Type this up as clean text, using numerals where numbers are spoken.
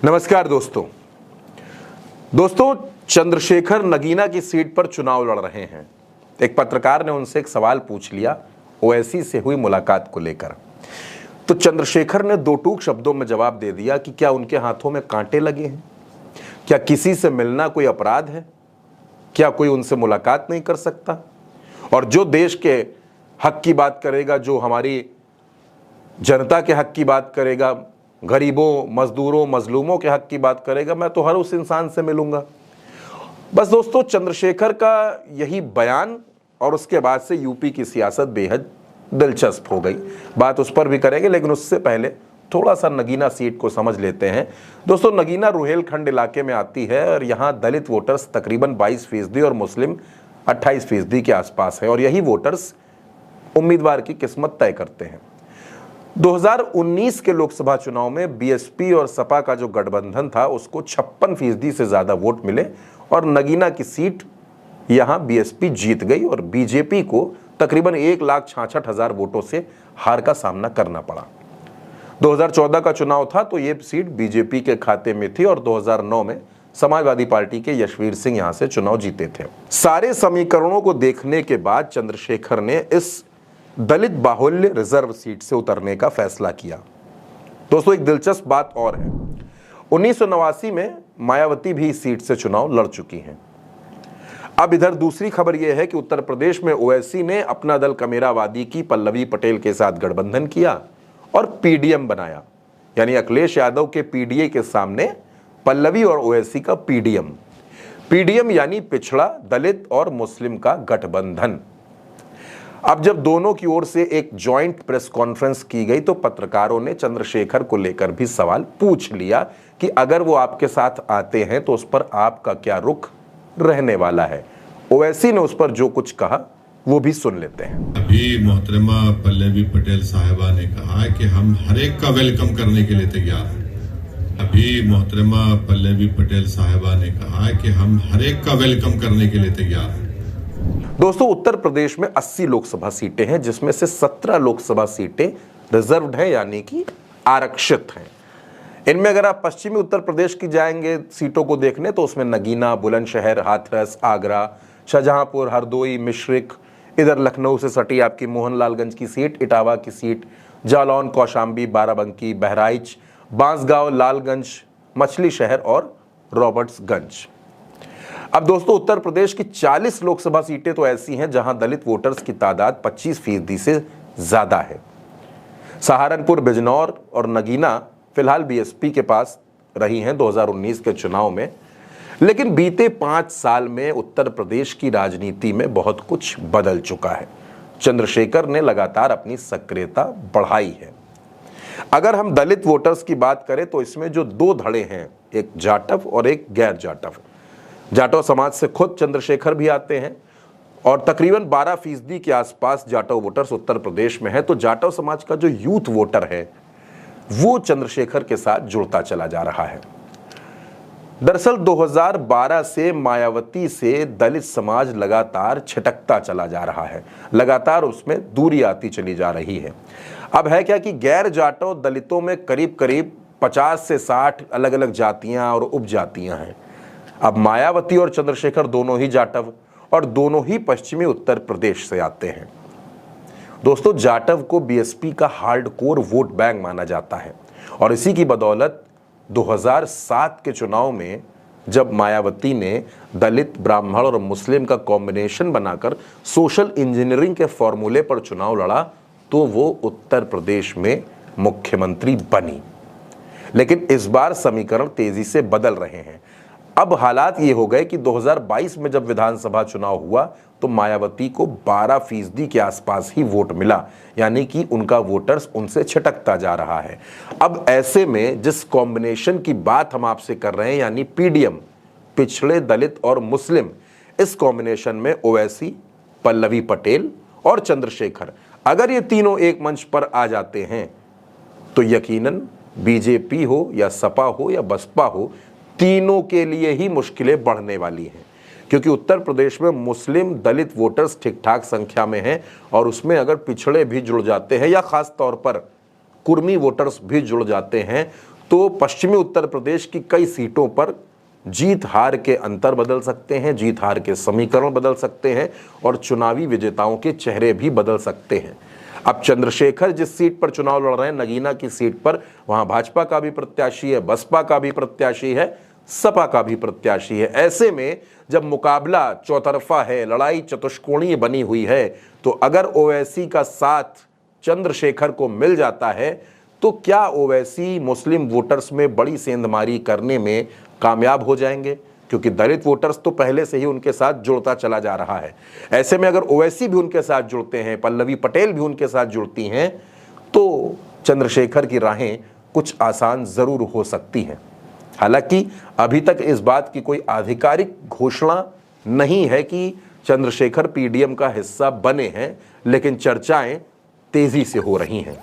नमस्कार दोस्तों चंद्रशेखर नगीना की सीट पर चुनाव लड़ रहे हैं। एक पत्रकार ने उनसे एक सवाल पूछ लिया ओवैसी से हुई मुलाकात को लेकर। तो चंद्रशेखर ने दो टूक शब्दों में जवाब दे दिया कि क्या उनके हाथों में कांटे लगे हैं, क्या किसी से मिलना कोई अपराध है, क्या कोई उनसे मुलाकात नहीं कर सकता। और जो देश के हक की बात करेगा, जो हमारी जनता के हक की बात करेगा, गरीबों, मजदूरों, मजलूमों के हक की बात करेगा, मैं तो हर उस इंसान से मिलूंगा। बस दोस्तों, चंद्रशेखर का यही बयान और उसके बाद से यूपी की सियासत बेहद दिलचस्प हो गई। बात उस पर भी करेंगे, लेकिन उससे पहले थोड़ा सा नगीना सीट को समझ लेते हैं। दोस्तों, नगीना रुहेलखंड इलाके में आती है और यहाँ दलित वोटर्स तकरीबन 22% और मुस्लिम 28% के आसपास है। और यही वोटर्स उम्मीदवार की किस्मत तय करते हैं। 2019 के लोकसभा चुनाव में बीएसपी और सपा का जो गठबंधन था उसको 56% से ज्यादा वोट मिले और नगीना की सीट यहां बीएसपी जीत गई और बीजेपी को तकरीबन 1,66,000 वोटों से हार का सामना करना पड़ा। 2014 का चुनाव था तो ये सीट बीजेपी के खाते में थी और 2009 में समाजवादी पार्टी के यशवीर सिंह यहां से चुनाव जीते थे। सारे समीकरणों को देखने के बाद चंद्रशेखर ने इस दलित बाहुल्य रिजर्व सीट से उतरने का फैसला किया। दोस्तों, एक दिलचस्प बात और है, 1989 में मायावती भी इस सीट से चुनाव लड़ चुकी हैं। अब इधर दूसरी खबर यह है कि उत्तर प्रदेश में ओवैसी ने अपना दल कमेरावादी की पल्लवी पटेल के साथ गठबंधन किया और पीडीएम बनाया, यानी अखिलेश यादव के पीडीए के सामने पल्लवी और ओवैसी का पीडीएम यानी पिछड़ा, दलित और मुस्लिम का गठबंधन। अब जब दोनों की ओर से एक जॉइंट प्रेस कॉन्फ्रेंस की गई तो पत्रकारों ने चंद्रशेखर को लेकर भी सवाल पूछ लिया कि अगर वो आपके साथ आते हैं तो उस पर आपका क्या रुख रहने वाला है। ओवैसी ने उस पर जो कुछ कहा वो भी सुन लेते हैं। अभी मोहतरमा पल्लवी पटेल साहिबा ने कहा कि हम हर एक का वेलकम करने के लिए तैयार हैं। अभी मोहतरमा पल्लवी पटेल साहिबा ने कहा कि हम हर एक का वेलकम करने के लिए तैयार हैं। दोस्तों, उत्तर प्रदेश में 80 लोकसभा सीटें हैं, जिसमें से 17 लोकसभा सीटें रिजर्व्ड हैं, यानी कि आरक्षित हैं। इनमें अगर आप पश्चिमी उत्तर प्रदेश की जाएंगे सीटों को देखने तो उसमें नगीना, बुलंदशहर, हाथरस, आगरा, शाहजहांपुर, हरदोई, मिश्रिक, इधर लखनऊ से सटी आपकी मोहनलालगंज की सीट, इटावा की सीट, जालौन, कौशाम्बी, बाराबंकी, बहराइच, बांसगांव, लालगंज, मछली शहर और रॉबर्ट्सगंज। अब दोस्तों, उत्तर प्रदेश की 40 लोकसभा सीटें तो ऐसी हैं जहां दलित वोटर्स की तादाद 25% से ज्यादा है। सहारनपुर, बिजनौर और नगीना फिलहाल बीएसपी के पास रही हैं 2019 के चुनाव में। लेकिन बीते 5 साल में उत्तर प्रदेश की राजनीति में बहुत कुछ बदल चुका है। चंद्रशेखर ने लगातार अपनी सक्रियता बढ़ाई है। अगर हम दलित वोटर्स की बात करें तो इसमें जो दो धड़े हैं, एक जाटव और एक गैर जाटव। जाटव समाज से खुद चंद्रशेखर भी आते हैं और तकरीबन 12% के आसपास जाटव वोटर्स उत्तर प्रदेश में है। तो जाटव समाज का जो यूथ वोटर है वो चंद्रशेखर के साथ जुड़ता चला जा रहा है। दरअसल 2012 से मायावती से दलित समाज लगातार छिटकता चला जा रहा है, लगातार उसमें दूरी आती चली जा रही है। अब है क्या कि गैर जाटव दलितों में करीब करीब 50 से 60 अलग अलग जातियां और उपजातियां हैं। अब मायावती और चंद्रशेखर दोनों ही जाटव और दोनों ही पश्चिमी उत्तर प्रदेश से आते हैं। दोस्तों, जाटव को बीएसपी का हार्डकोर वोट बैंक माना जाता है और इसी की बदौलत 2007 के चुनाव में जब मायावती ने दलित, ब्राह्मण और मुस्लिम का कॉम्बिनेशन बनाकर सोशल इंजीनियरिंग के फॉर्मूले पर चुनाव लड़ा तो वो उत्तर प्रदेश में मुख्यमंत्री बनी। लेकिन इस बार समीकरण तेजी से बदल रहे हैं। अब हालात ये हो गए कि 2022 में जब विधानसभा चुनाव हुआ तो मायावती को 12% के आसपास ही वोट मिला, यानी कि उनका वोटर्स उनसे छिटकता जा रहा है। अब ऐसे में जिस कॉम्बिनेशन की बात हम आपसे कर रहे हैं, यानी पीडीएम, पिछड़े, दलित और मुस्लिम, इस कॉम्बिनेशन में ओवैसी, पल्लवी पटेल और चंद्रशेखर अगर ये तीनों एक मंच पर आ जाते हैं तो यकीनन बीजेपी हो या सपा हो या बसपा हो, तीनों के लिए ही मुश्किलें बढ़ने वाली हैं। क्योंकि उत्तर प्रदेश में मुस्लिम दलित वोटर्स ठीक ठाक संख्या में हैं और उसमें अगर पिछड़े भी जुड़ जाते हैं या खास तौर पर कुर्मी वोटर्स भी जुड़ जाते हैं तो पश्चिमी उत्तर प्रदेश की कई सीटों पर जीत हार के अंतर बदल सकते हैं, जीत हार के समीकरण बदल सकते हैं और चुनावी विजेताओं के चेहरे भी बदल सकते हैं। अब चंद्रशेखर जिस सीट पर चुनाव लड़ रहे हैं, नगीना की सीट पर, वहां भाजपा का भी प्रत्याशी है, बसपा का भी प्रत्याशी है, सपा का भी प्रत्याशी है। ऐसे में जब मुकाबला चौतरफा है, लड़ाई चतुष्कोणीय बनी हुई है, तो अगर ओवैसी का साथ चंद्रशेखर को मिल जाता है तो क्या ओवैसी मुस्लिम वोटर्स में बड़ी सेंधमारी करने में कामयाब हो जाएंगे? क्योंकि दलित वोटर्स तो पहले से ही उनके साथ जुड़ता चला जा रहा है। ऐसे में अगर ओवैसी भी उनके साथ जुड़ते हैं, पल्लवी पटेल भी उनके साथ जुड़ती हैं, तो चंद्रशेखर की राहें कुछ आसान जरूर हो सकती हैं। हालांकि अभी तक इस बात की कोई आधिकारिक घोषणा नहीं है कि चंद्रशेखर पीडीएम का हिस्सा बने हैं, लेकिन चर्चाएं तेजी से हो रही हैं।